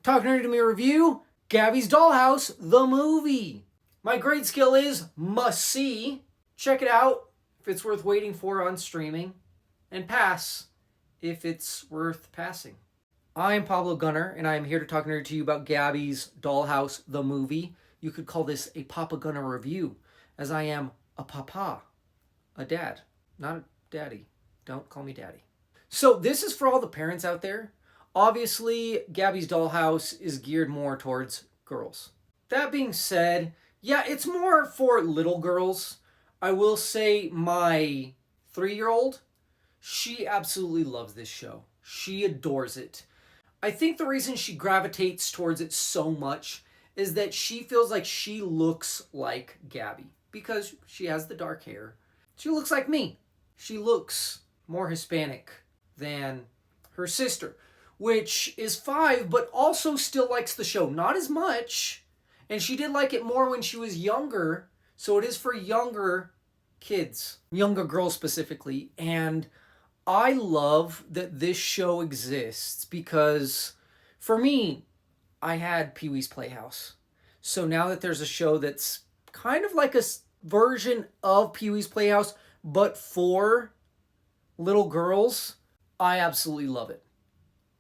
Talking Nerdy to Me review, Gabby's Dollhouse, the movie. My grade skill is must see. Check it out if it's worth waiting for on streaming. And pass if it's worth passing. I am Pablo Gunner, and I am here to talk nerdy to you about Gabby's Dollhouse, the movie. You could call this a Papa Gunner review, as I am a papa, a dad, not a daddy. Don't call me daddy. So this is for all the parents out there. Obviously, Gabby's Dollhouse is geared more towards girls. That being said, yeah, it's more for little girls. I will say my 3-year-old, she absolutely loves this show. She adores it. I think the reason she gravitates towards it so much is that she feels like she looks like Gabby because she has the dark hair. She looks like me. She looks more Hispanic than her sister, which is 5, but also still likes the show. Not as much, and she did like it more when she was younger, so it is for younger kids, younger girls specifically, and I love that this show exists because, for me, I had Pee-wee's Playhouse. So now that there's a show that's kind of like a version of Pee-wee's Playhouse, but for little girls, I absolutely love it.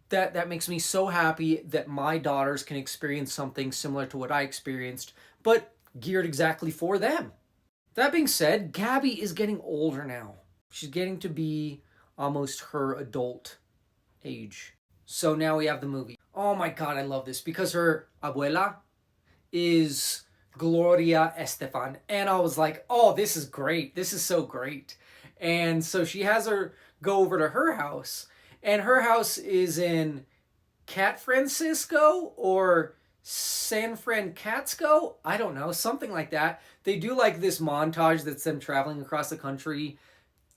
That makes me so happy that my daughters can experience something similar to what I experienced, but geared exactly for them. That being said, Gabby is getting older now. She's getting to be almost her adult age. So now we have the movie. Oh my God, I love this because her abuela is Gloria Estefan. And I was like, oh, this is great. This is so great. And so she has her go over to her house. And her house is in Cat Francisco or San Francisco. I don't know, something like that. They do like this montage that's them traveling across the country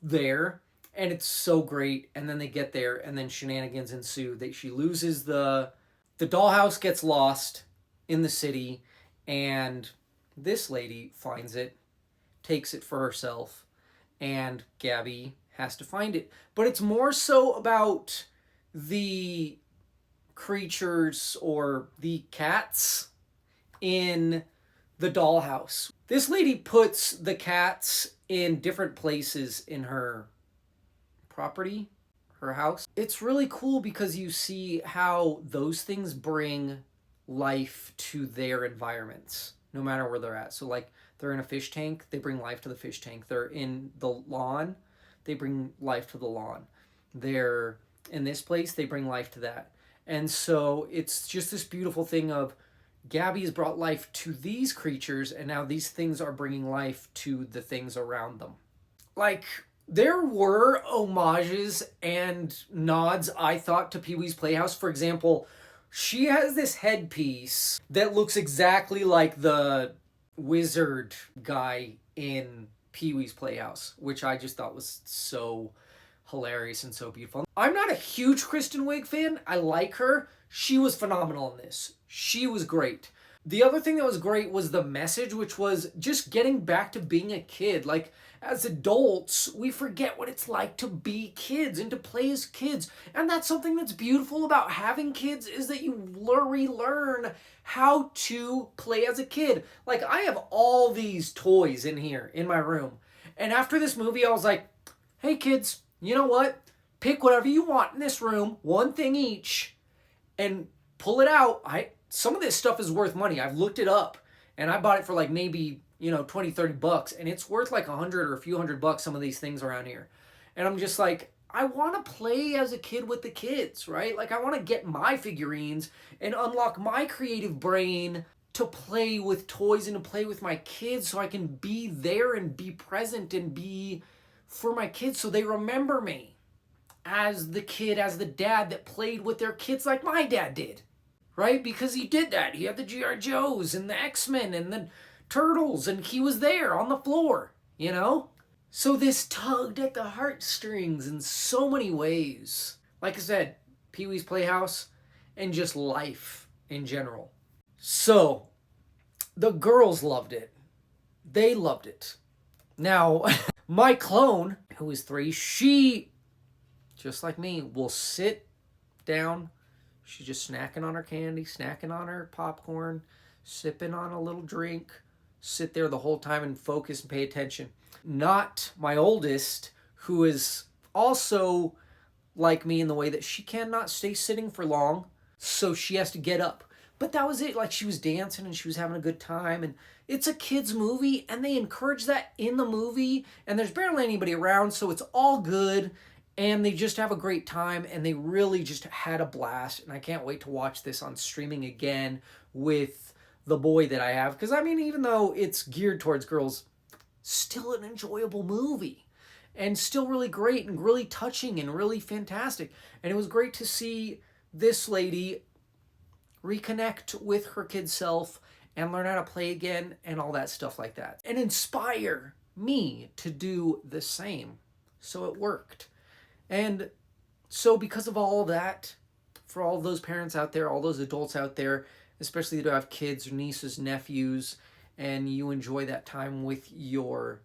there. And it's so great. And then they get there and then shenanigans ensue. She loses the dollhouse gets lost in the city. And this lady finds it, takes it for herself. And Gabby has to find it. But it's more so about the creatures or the cats in the dollhouse. This lady puts the cats in different places in her property, her house. It's really cool because you see how those things bring life to their environments, no matter where they're at. So like they're in a fish tank, they bring life to the fish tank. They're in the lawn, they bring life to the lawn. They're in this place, they bring life to that. And so it's just this beautiful thing of Gabby has brought life to these creatures, and now these things are bringing life to the things around them. Like, there were homages and nods, I thought, to Pee-wee's Playhouse. For example, she has this headpiece that looks exactly like the wizard guy in Pee-wee's Playhouse, which I just thought was so hilarious and so beautiful. I'm not a huge Kristen Wiig fan. I like her. She was phenomenal in this. She was great. The other thing that was great was the message, which was just getting back to being a kid. Like, as adults, we forget what it's like to be kids and to play as kids. And that's something that's beautiful about having kids, is that you relearn how to play as a kid. Like, I have all these toys in here in my room. And after this movie, I was like, hey kids, you know what? Pick whatever you want in this room, one thing each, and pull it out. Some of this stuff is worth money. I've looked it up, and I bought it for like maybe, $20-$30, and it's worth like $100 or a few $100, some of these things around here. And I'm just like, I want to play as a kid with the kids, right? Like, I want to get my figurines and unlock my creative brain to play with toys and to play with my kids so I can be there and be present and be for my kids so they remember me as the kid, as the dad that played with their kids like my dad did, right? Because he did that. He had the G.I. Joes and the X-Men and the Turtles, and he was there on the floor, So this tugged at the heartstrings in so many ways. Like I said, Pee-wee's Playhouse and just life in general. So, the girls loved it. They loved it. Now, my clone, who is 3, she, just like me, will sit down, She's just snacking on her candy, snacking on her popcorn, sipping on a little drink, sit there the whole time and focus and pay attention. Not my oldest, who is also like me in the way that she cannot stay sitting for long, so she has to get up. But that was it. Like, she was dancing and she was having a good time, and it's a kids movie and they encourage that in the movie, and there's barely anybody around, so it's all good, and they just have a great time, and they really just had a blast. And I can't wait to watch this on streaming again with the boy that I have, because I mean, even though it's geared towards girls, still an enjoyable movie and still really great and really touching and really fantastic. And it was great to see this lady reconnect with her kid self and learn how to play again and all that stuff like that, and inspire me to do the same. So it worked. And so because of all of that, for all those parents out there, all those adults out there, especially that have kids or nieces, nephews, and you enjoy that time with your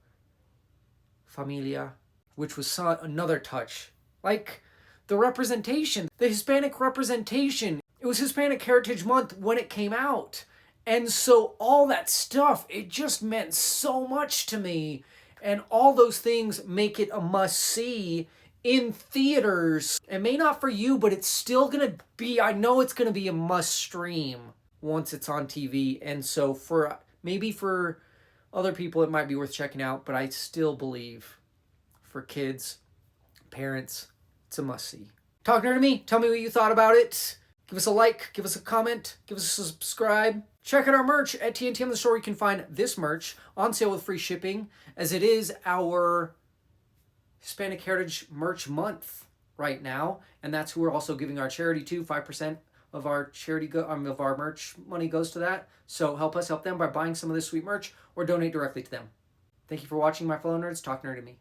familia, which was another touch. Like the representation, the Hispanic representation. It was Hispanic Heritage Month when it came out. And so all that stuff, it just meant so much to me. And all those things make it a must-see in theaters. It may not for you, but it's still going to be, I know it's going to be a must-stream once it's on TV. And so for maybe for other people, it might be worth checking out. But I still believe for kids, parents, it's a must-see. Talk nerd to me. Tell me what you thought about it. Give us a like, give us a comment, give us a subscribe. Check out our merch at TNT on the store. You can find this merch on sale with free shipping, as it is our Hispanic Heritage Merch Month right now. And that's who we're also giving our charity to. 5% of our of our merch money goes to that. So help us help them by buying some of this sweet merch or donate directly to them. Thank you for watching, my fellow nerds. Talk nerd to me.